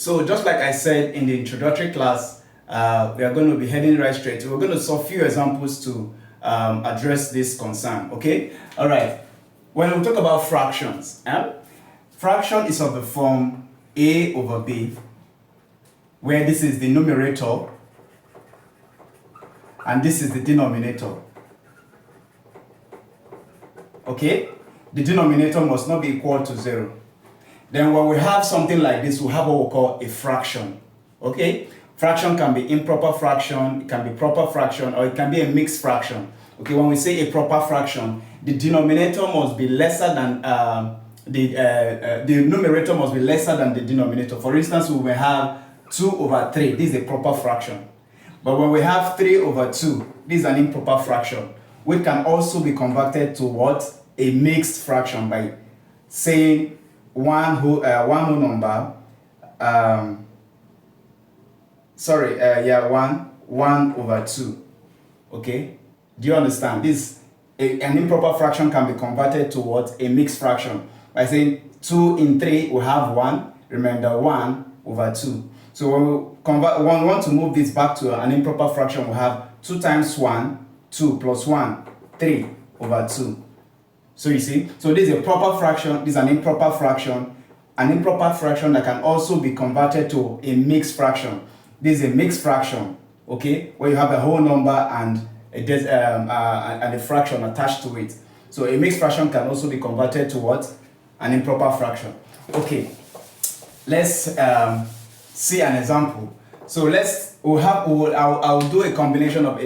so just like I said in the introductory class, we are going to be heading right straight. We're going to solve a few examples to address this concern, okay? All right, when we talk about fractions, fraction is of the form a over b, where this is the numerator and this is the denominator, okay? The denominator must not be equal to 0. Then when we have something like this, we have what we call a fraction, okay? Fraction can be improper fraction, it can be proper fraction, or it can be a mixed fraction. Okay, when we say a proper fraction, the denominator must be lesser than the numerator must be lesser than the denominator. For instance, we may have 2 over 3. This is a proper fraction. But when we have 3 over 2, this is an improper fraction, which can also be converted to what? A mixed fraction by saying one whole number. One over 2. Okay, do you understand? An improper fraction can be converted to what? A mixed fraction by saying 2 in 3 we have 1, remember 1 over 2. So when we want to move this back to an improper fraction, we have 2 times 1, 2 plus 1, 3 over 2. So you see, so this is a proper fraction, this is an improper fraction that can also be converted to a mixed fraction. This is a mixed fraction, okay, where you have a whole number and a fraction attached to it. So a mixed fraction can also be converted to what? An improper fraction. Okay, let's see an example. So I'll do a combination of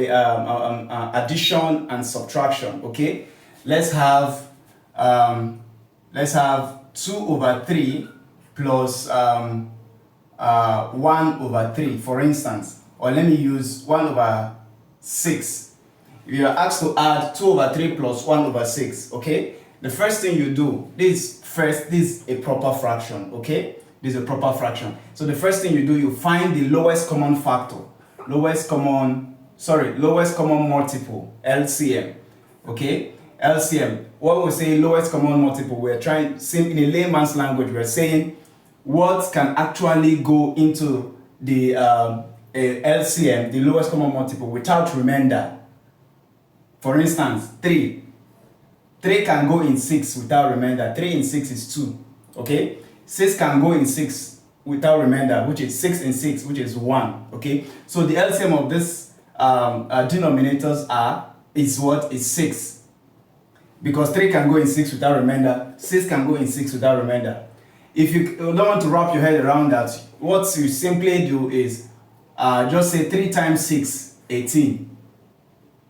addition and subtraction. Okay, let's have 2 over 3 plus 1 over 3, for instance, or let me use 1 over 6. If you are asked to add 2 over 3 plus 1 over 6, okay, the first thing you do, this is a proper fraction, okay, this is a proper fraction. So the first thing you do, you find the lowest common factor, lowest common multiple, LCM, okay, LCM. When we say lowest common multiple, we're trying, in a layman's language, we're saying what can actually go into the LCM, the lowest common multiple, without remainder. For instance, 3 can go in 6 without remainder. 3 in 6 is 2, okay? 6 can go in 6 without remainder, which is 6 in 6, which is 1, okay? So the LCM of this denominators is 6. Because 3 can go in 6 without remainder, 6 can go in 6 without remainder. If you don't want to wrap your head around that, what you simply do is just say 3 times 6, 18.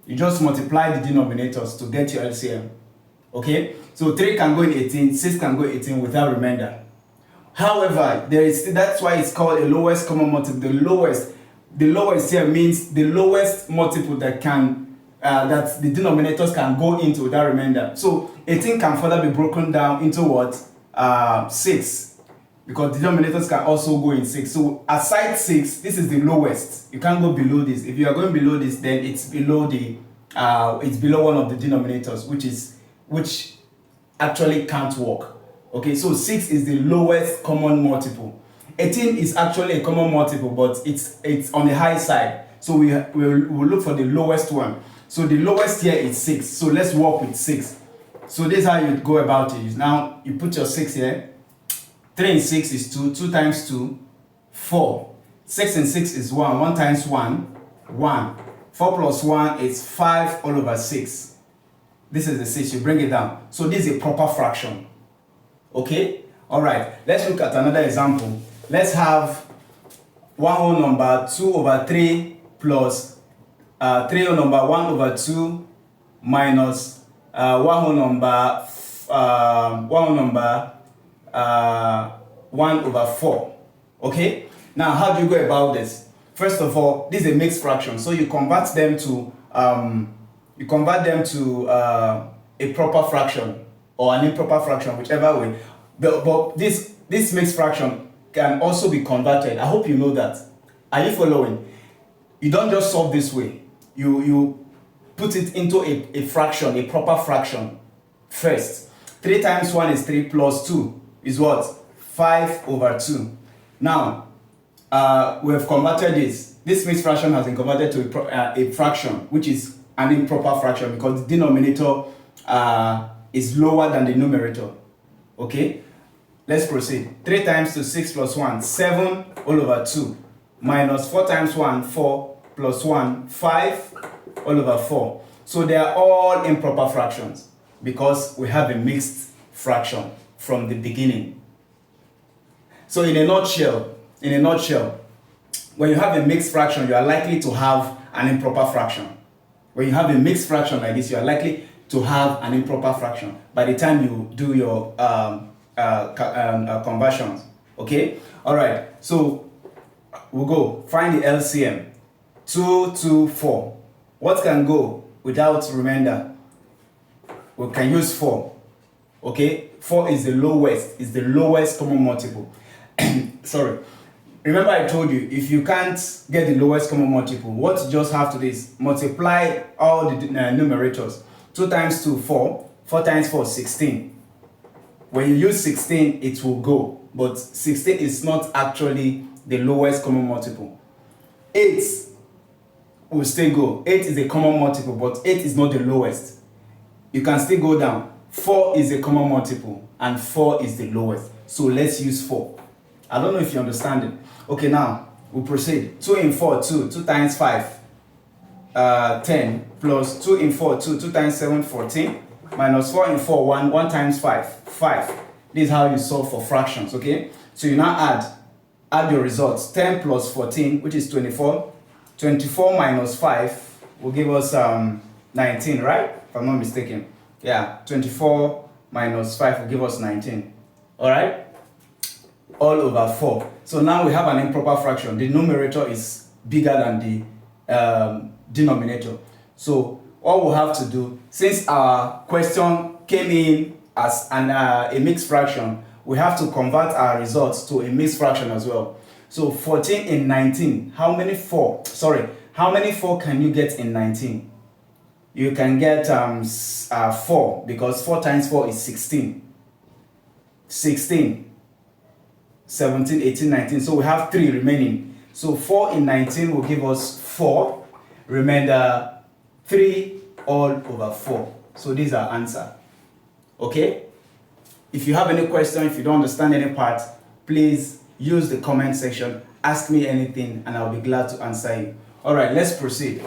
You just multiply the denominators to get your LCM. Okay? So 3 can go in 18, 6 can go in 18 without remainder. However, that's why it's called a lowest common multiple. The lowest here means the lowest multiple that that the denominators can go into without remainder. So 18 can further be broken down into what? 6, because the denominators can also go in 6. So aside 6, this is the lowest. You can't go below this. If you are going below this, then it's below one of the denominators, which actually can't work. Okay, so 6 is the lowest common multiple. 18 is actually a common multiple, but it's on the high side. So we'll look for the lowest one. So the lowest here is 6. So let's work with 6. So this is how you go about it. Now you put your 6 here. 3 and 6 is 2. 2 times 2, 4. 6 and 6 is 1. 1 times 1, 1. 4 plus 1 is 5 all over 6. This is the 6. You bring it down. So this is a proper fraction. Okay? Alright. Let's look at another example. Let's have one whole number 2 over 3 plus 3 whole number 1 over 2 minus 1 whole number 1 over 4. Okay? Now, how do you go about this? First of all, this is a mixed fraction, so you convert them to a proper fraction or an improper fraction, whichever way. But this mixed fraction can also be converted. I hope you know that. Are you following? You don't just solve this way. You put it into a fraction, a proper fraction first. 3 times 1 is 3 plus 2 is what? 5 over 2. Now, we have converted this. This mixed fraction has been converted to a fraction, which is an improper fraction because the denominator is lower than the numerator. Okay, let's proceed. 3 times 2, 6 plus 1, 7 all over 2. Minus 4 times 1, 4 plus 1, 5 all over 4. So they are all improper fractions because we have a mixed fraction from the beginning. So in a nutshell, when you have a mixed fraction, you are likely to have an improper fraction. When you have a mixed fraction like this, you are likely to have an improper fraction by the time you do your conversions. Okay? All right. So we'll go find the LCM. 2, 2, 4. What can go without remainder? We can use 4. Okay? 4 is the lowest common multiple. Sorry. Remember I told you, if you can't get the lowest common multiple, what you just have to do is multiply all the numerators. 2 times 2, 4. 4 times 4, 16. When you use 16, it will go. But 16 is not actually the lowest common multiple. 8 will still go. 8 is a common multiple, but 8 is not the lowest. You can still go down. 4 is a common multiple, and 4 is the lowest. So let's use 4. I don't know if you understand it. Okay, now we'll proceed. 2 in 4, 2. 2 times 5, 10. Plus 2 in 4, 2. 2 times 7, 14. Minus 4 in 4, 1. 1 times 5, 5. This is how you solve for fractions, okay? So you now add your results. 10 plus 14, which is 24. 24 minus 5 will give us 19, right? If I'm not mistaken. Yeah, 24 minus 5 will give us 19. All right? All over 4. So now we have an improper fraction. The numerator is bigger than the denominator. So all we'll have to do, since our question came in as a mixed fraction, we have to convert our results to a mixed fraction as well. So 14 in 19, how many 4 can you get in 19? You can get 4, because 4 times 4 is 16. 16, 17, 18, 19. So we have 3 remaining. So 4 in 19 will give us 4. Remainder 3 all over 4. So this is our answer. Okay? If you have any question, if you don't understand any part, please use the comment section. Ask me anything and I'll be glad to answer you. Alright, let's proceed.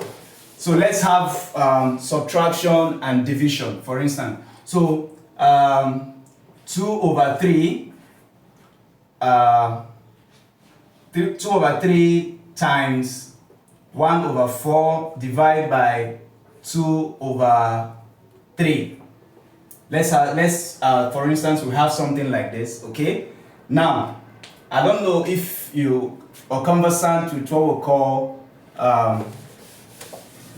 So let's have subtraction and division, for instance. So 2 over 3 times 1 over 4 divided by 2 over 3. Let's for instance, we have something like this, okay? Now, I don't know if you are conversant with what we call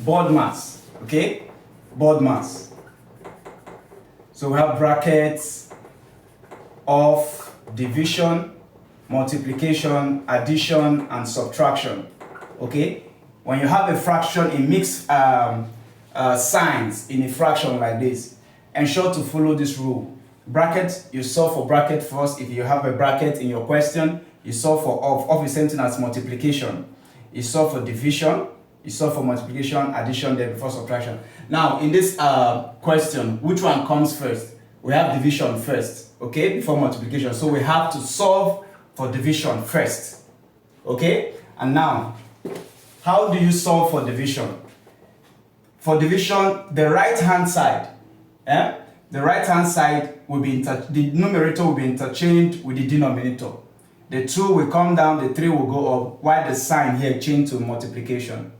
board mass, okay? Board mass. So we have brackets of division, multiplication, addition, and subtraction, okay? When you have a fraction in mixed signs in a fraction like this, ensure to follow this rule. Bracket, you solve for bracket first. If you have a bracket in your question, you solve for of the same thing as multiplication. You solve for division, you solve for multiplication, addition, then before subtraction. Now, in this question, which one comes first? We have division first, okay, before multiplication. So we have to solve for division first, okay? And now, how do you solve for division? For division, the right-hand side, the right-hand side will be the numerator will be interchanged with the denominator. The 2 will come down, the 3 will go up, while the sign here change to multiplication.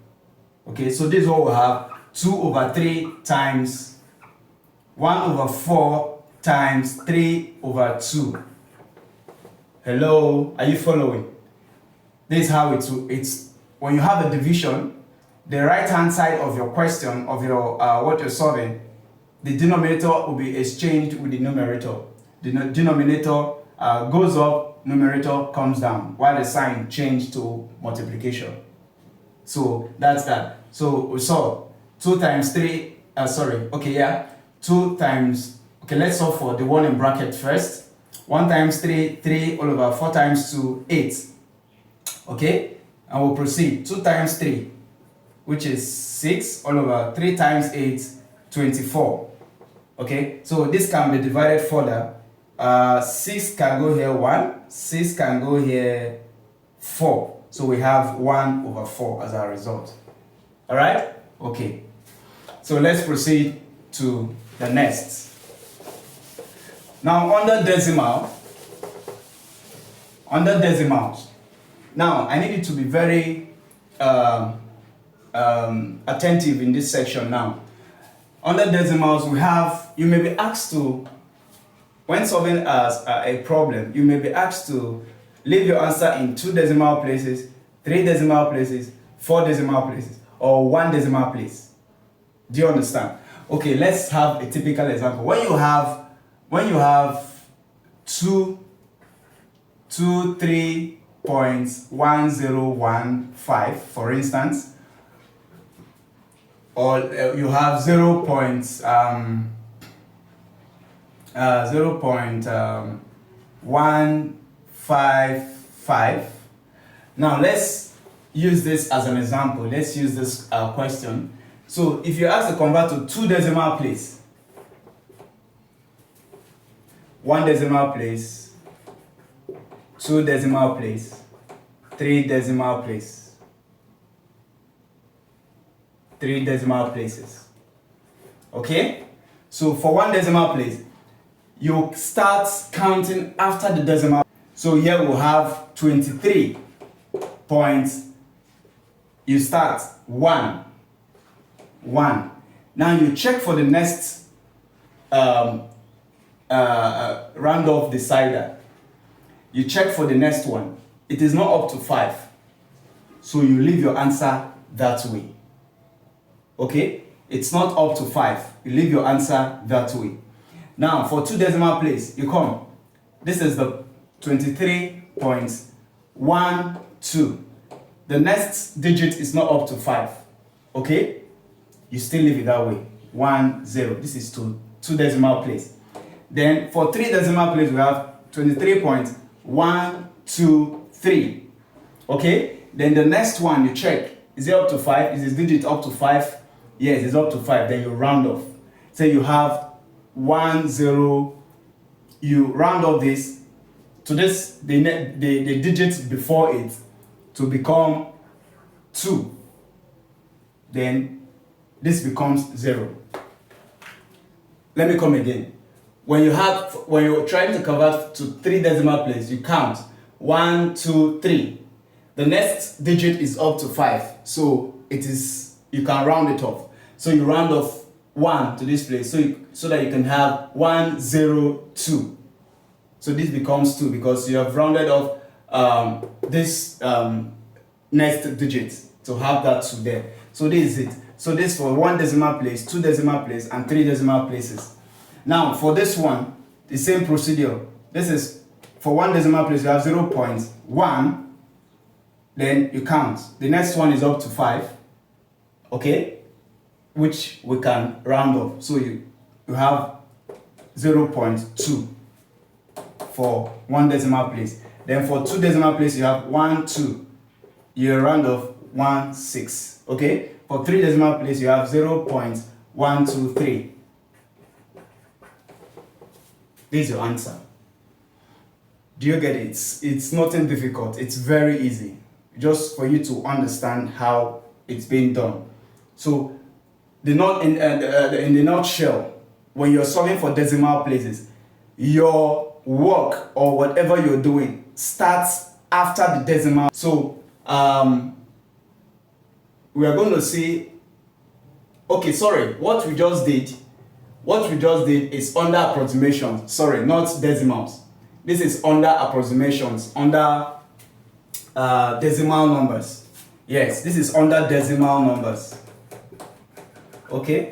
Okay, so this is what we have. 2 over 3 times 1 over 4 times 3 over 2. Hello, are you following? This is how it's when you have a division, the right-hand side of your question, of your what you're solving, the denominator will be exchanged with the numerator. The denominator goes up, numerator comes down, while the sign changes to multiplication. So that's that. So we saw 2 times 3, 2 times, let's solve for the one in bracket first. 1 times 3, 3 all over 4 times 2, 8. Okay, and we'll proceed. 2 times 3, which is 6, all over 3 times 8, 24. Okay, so this can be divided further. 6 can go here 1, 6 can go here 4. So we have 1 over 4 as our result. All right, okay. So let's proceed to the next. Now under decimals, now I need you to be very attentive in this section now. Under decimals, we have, you may be asked to, when solving a problem, you may be asked to leave your answer in 2 decimal places, 3 decimal places, 4 decimal places, or 1 decimal place. Do you understand? Okay, let's have a typical example. When you have 3.1015, for instance, or you have 0.155. Now let's use this as an example. Let's use this question. So if you ask to convert to 2 decimal place, 1 decimal place, 2 decimal place, 3 decimal place, 3 decimal places. Okay? So for 1 decimal place, you start counting after the decimal. So here we'll have 23 points. You start 1. Now you check for the next round off decider. You check for the next one. It is not up to 5. So you leave your answer that way. Okay? It's not up to 5. You leave your answer that way. Now for 2 decimal place, you come. This is the 23.12. The next digit is not up to 5. Okay? You still leave it that way. 1, 0. This is 2 decimal place. Then for 3 decimal place, we have 23.123. Okay? Then the next one you check. Is it up to 5? Is this digit up to 5? Yes, it's up to 5. Then you round off. So you have 1, 0. You round off this to this, the digits before it to become 2. Then this becomes 0. Let me come again. When you're trying to convert to 3 decimal place, you count 1, 2, 3. The next digit is up to 5, so you can round it off. So you round off 1 to this place, so that you can have 1, 0, 2. So this becomes 2 because you have rounded off this next digit to have that 2 there. So this is it. So this for 1 decimal place, 2 decimal place, and 3 decimal places. Now for this one, the same procedure. This is for 1 decimal place, you have 0.1. Then you count. The next one is up to 5. Okay? Which we can round off. So you have 0.2 for 1 decimal place. Then for 2 decimal place, you have 1, 2. You round off 1, 6. Okay? For 3 decimal place, you have 0.123. This is your answer. Do you get it? It's nothing difficult. It's very easy. Just for you to understand how it's being done. So, in the nutshell, when you're solving for decimal places, your work or whatever you're doing starts after the decimal. So, we are going to see, okay, sorry, what we just did is under approximations. Sorry, not decimals. This is under approximations, under decimal numbers. Yes, this is under decimal numbers. Okay,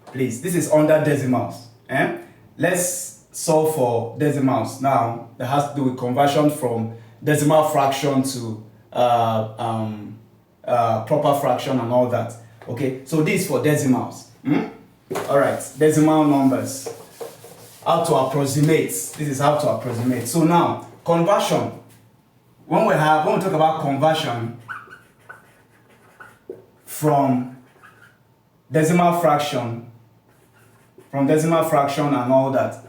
please, this is under decimals. Let's solve for decimals now. That has to do with conversion from decimal fraction to proper fraction and all that. Okay, so this is for decimals. All right, decimal numbers. How to approximate. This is how to approximate. So now, conversion. when we talk about conversion from decimal fraction and all that,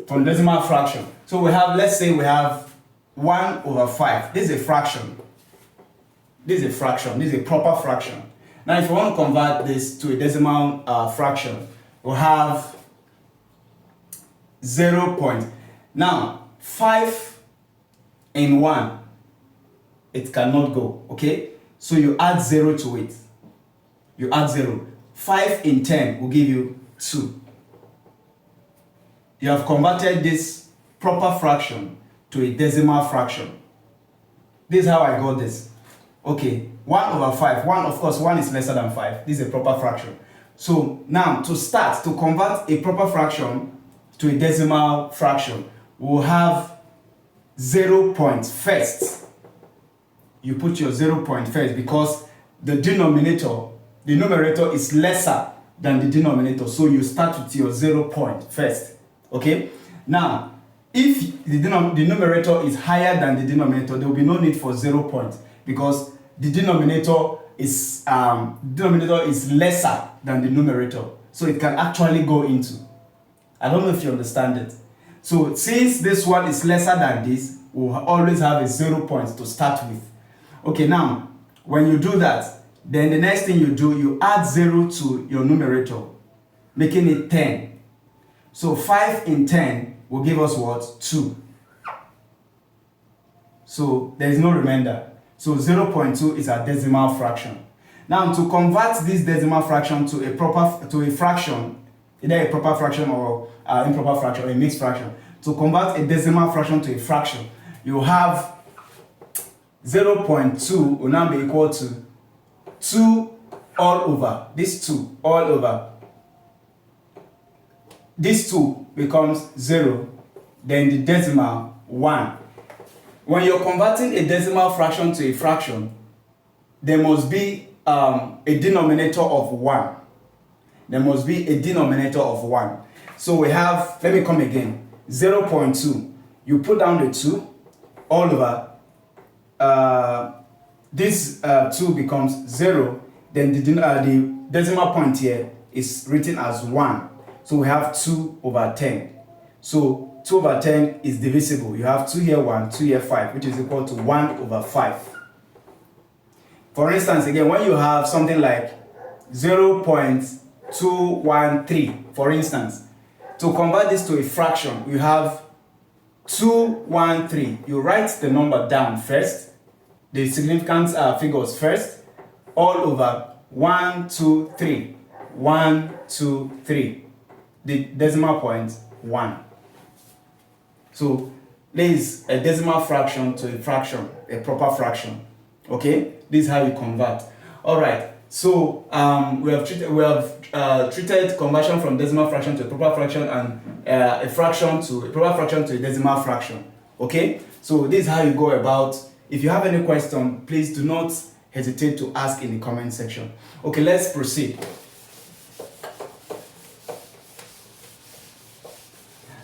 from decimal fraction. So we have, let's say we have 1 over 5. This is a fraction. This is a fraction. This is a proper fraction. Now, if you want to convert this to a decimal fraction, we'll have 0 point. Now, 5 in 1, it cannot go, okay? So you add 0 to it. You add 0. 5 in 10 will give you 2. You have converted this proper fraction to a decimal fraction. This is how I got this. Okay, 1 over 5. 1, of course, 1 is lesser than 5. This is a proper fraction. So now, to convert a proper fraction to a decimal fraction, we'll have 0 point first. You put your 0 point first because the numerator is lesser than the denominator. So you start with your 0 point first. Okay? Now, if the numerator is higher than the denominator, there will be no need for 0 point because the denominator is lesser than the numerator. So it can actually go into. I don't know if you understand it. So since this one is lesser than this, we'll always have a 0 point to start with. Okay, now, when you do that, then the next thing you do, you add 0 to your numerator, making it 10. So 5 in 10 will give us what? 2. So there is no remainder. So 0.2 is a decimal fraction. Now, to convert this decimal fraction to a fraction, either a proper fraction or improper fraction or a mixed fraction, to convert a decimal fraction to a fraction, you have 0.2 will now be equal to 2 all over. This 2 all over. This 2 becomes 0, then the decimal 1. When you're converting a decimal fraction to a fraction, there must be a denominator of 1. There must be a denominator of 1. So we have, let me come again, 0.2. You put down the 2 all over. This 2 becomes 0. Then the decimal point here is written as 1. So we have 2 over 10. So 2 over 10 is divisible. You have 2 here 1, 2 here 5, which is equal to 1 over 5. For instance, again, when you have something like 0.213, for instance, to convert this to a fraction, you have 213. You write the number down first, the significant figures first, all over 1, 2, 3. 1, 2, 3. The decimal point 1. So there is a decimal fraction to a fraction, a proper fraction. Okay, this is how you convert. All right. So we have treated conversion from decimal fraction to a proper fraction and a fraction to a proper fraction to a decimal fraction. Okay. So this is how you go about. If you have any question, please do not hesitate to ask in the comment section. Okay, let's proceed.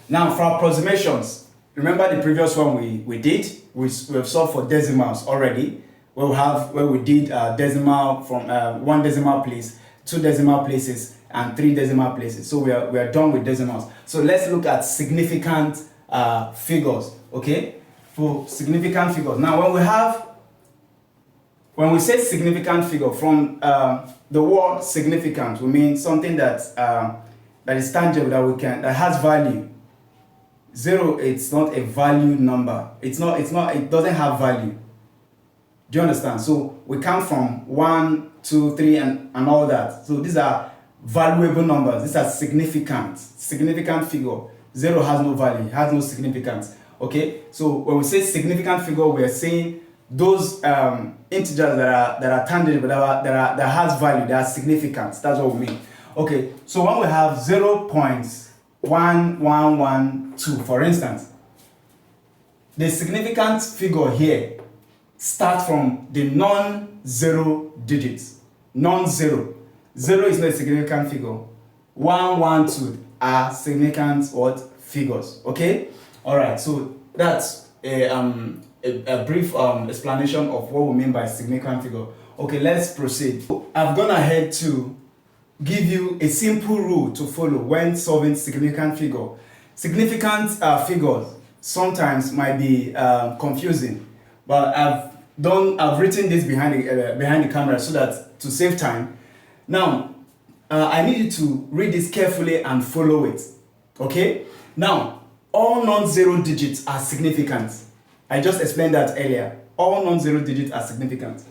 Now for approximations, remember the previous one we did? We have solved for decimals already. Where we did decimal from 1 decimal place, 2 decimal places, and 3 decimal places. So we are done with decimals. So let's look at significant figures. Okay, for significant figures. Now when we say significant figure, from the word significant, we mean something that is tangible, that has value. 0, it's not a valued number. It doesn't have value. Do you understand? So we come from 1, 2, 3 and all that. So these are valuable numbers. These are significant figure. 0 has no value, has no significance. Okay? So when we say significant figure, we are saying those integers that are tangible, that has value, that are significant. That's what we mean. Okay, so when we have 0.1112, for instance, the significant figure here starts from the non-zero digits. Non-zero. 0 is not a significant figure. 1, 1, 2 are significant figures. Okay, all right, so that's a brief explanation of what we mean by significant figure. Okay, let's proceed. I've gone ahead to give you a simple rule to follow when solving significant figure. Significant figures sometimes might be confusing, but I've written this behind the camera so that to save time. Now, I need you to read this carefully and follow it. Okay? Now, all non-zero digits are significant. I just explained that earlier. All non-zero digits are significant.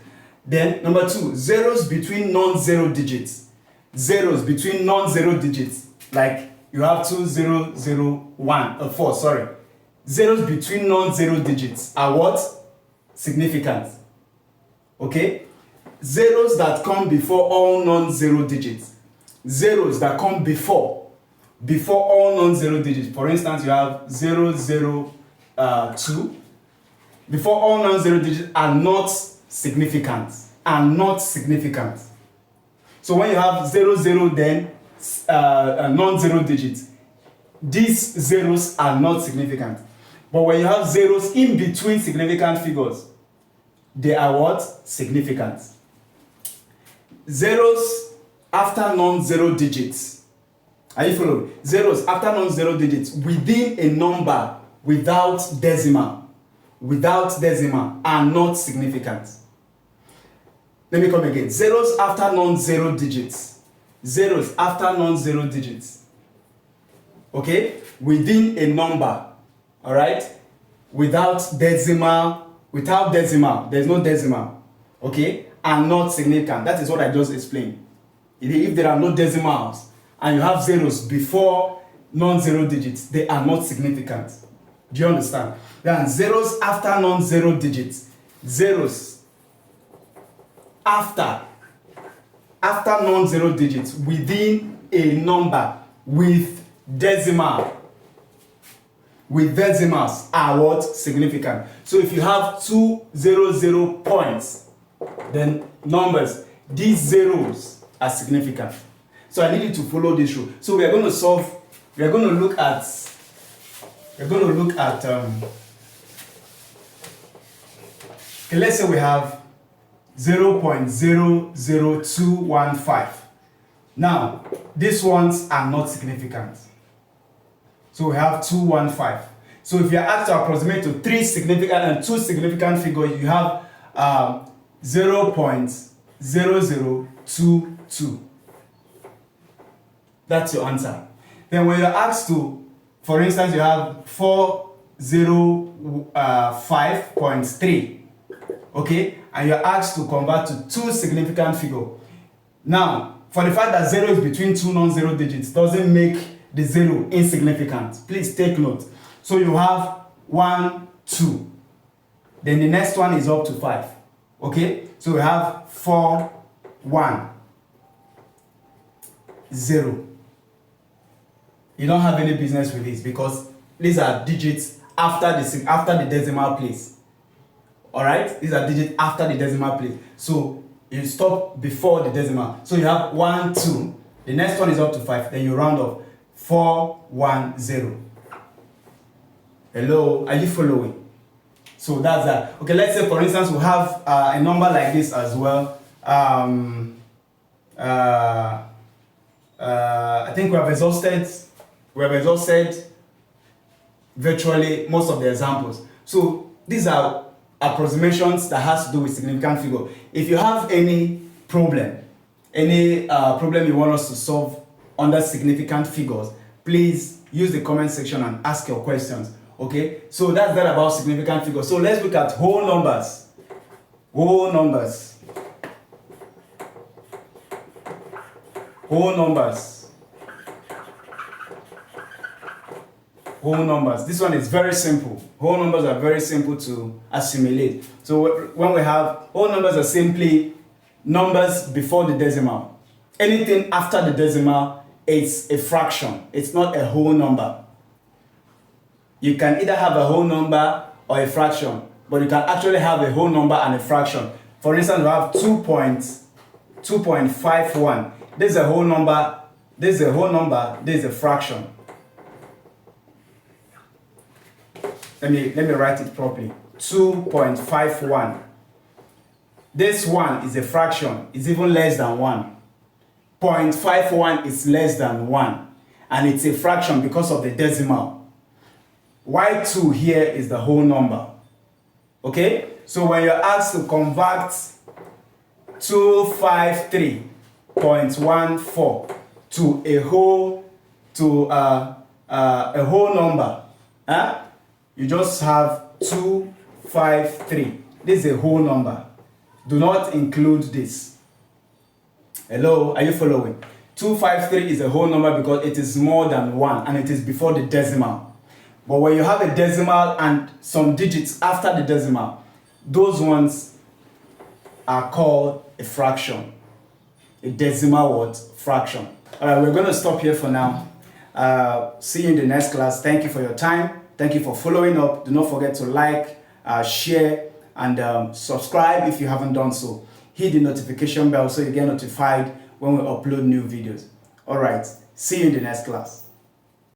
Then, number 2, zeros between non-zero digits. Zeros between non-zero digits. Like, you have 2, 0, 0, 1, 4, sorry. Zeros between non-zero digits are what? Significant. Okay? Zeros that come before all non-zero digits. Zeros that come before all non-zero digits. For instance, you have 0, 0, 2. Before all non-zero digits are not significant. Are not significant. So when you have 0, 0, then non-zero digits, these zeros are not significant. But when you have zeros in between significant figures, they are what? Significant. Zeros after non-zero digits. Are you following? Zeros after non-zero digits within a number without decimal are not significant. Let me come again. Zeros after non-zero digits. Zeros after non-zero digits. Okay? Within a number. Alright? Without decimal, there's no decimal. Okay? Are not significant. That is what I just explained. If there are no decimals and you have zeros before non-zero digits, they are not significant. Do you understand? Then zeros after non-zero digits. Zeros after non-zero digits within a number with decimals are what? Significant. So if you have 2 0 points, then numbers, these zeros are significant. So I need you to follow this rule. So we are going to look at okay, let's say we have 0.00215. Now, these ones are not significant. So we have 215. So if you are asked to approximate to 3 significant and 2 significant figures, you have 0.0022. That's your answer. Then when you're asked to, for instance, you have 405.3, okay, and you're asked to convert to 2 significant figures. Now, for the fact that 0 is between 2 non-zero digits doesn't make the 0 insignificant. Please take note. So you have 1, 2. Then the next one is up to 5. Okay? So we have 4, 1, 0. You don't have any business with this because these are digits after the decimal place. Alright? These are digits after the decimal place. So you stop before the decimal. So you have 1, 2. The next one is up to 5. Then you round off. 4, 1, 0. Hello? Are you following? So that's that. Okay, let's say for instance we have a number like this as well. I think we have exhausted virtually most of the examples. So these are approximations that has to do with significant figure. If you have any problem you want us to solve under significant figures, please use the comment section and ask your questions. Okay, so that's that about significant figures. So let's look at whole numbers. Whole numbers. Whole numbers. Whole numbers. This one is very simple. Whole numbers are very simple to assimilate. So when we have whole numbers are simply numbers before the decimal. Anything after the decimal, it's a fraction. It's not a whole number. You can either have a whole number or a fraction, but you can actually have a whole number and a fraction. For instance, we have 2.51. This is a whole number, this is a whole number, this is a fraction. let me write it properly. 2.51. This 1 is a fraction, it's even less than 1. 0.51 is less than 1, and it's a fraction because of the decimal. Y2 here is the whole number. Okay, so when you're asked to convert 253.14 to a whole number, you just have 253. This is a whole number. Do not include this. Hello, are you following? 253 is a whole number because it is more than 1 and it is before the decimal. But when you have a decimal and some digits after the decimal, those ones are called a fraction. A decimal word fraction. Alright, we're going to stop here for now. See you in the next class. Thank you for your time. Thank you for following up. Do not forget to like, share, and subscribe if you haven't done so. Hit the notification bell so you get notified when we upload new videos. Alright, see you in the next class.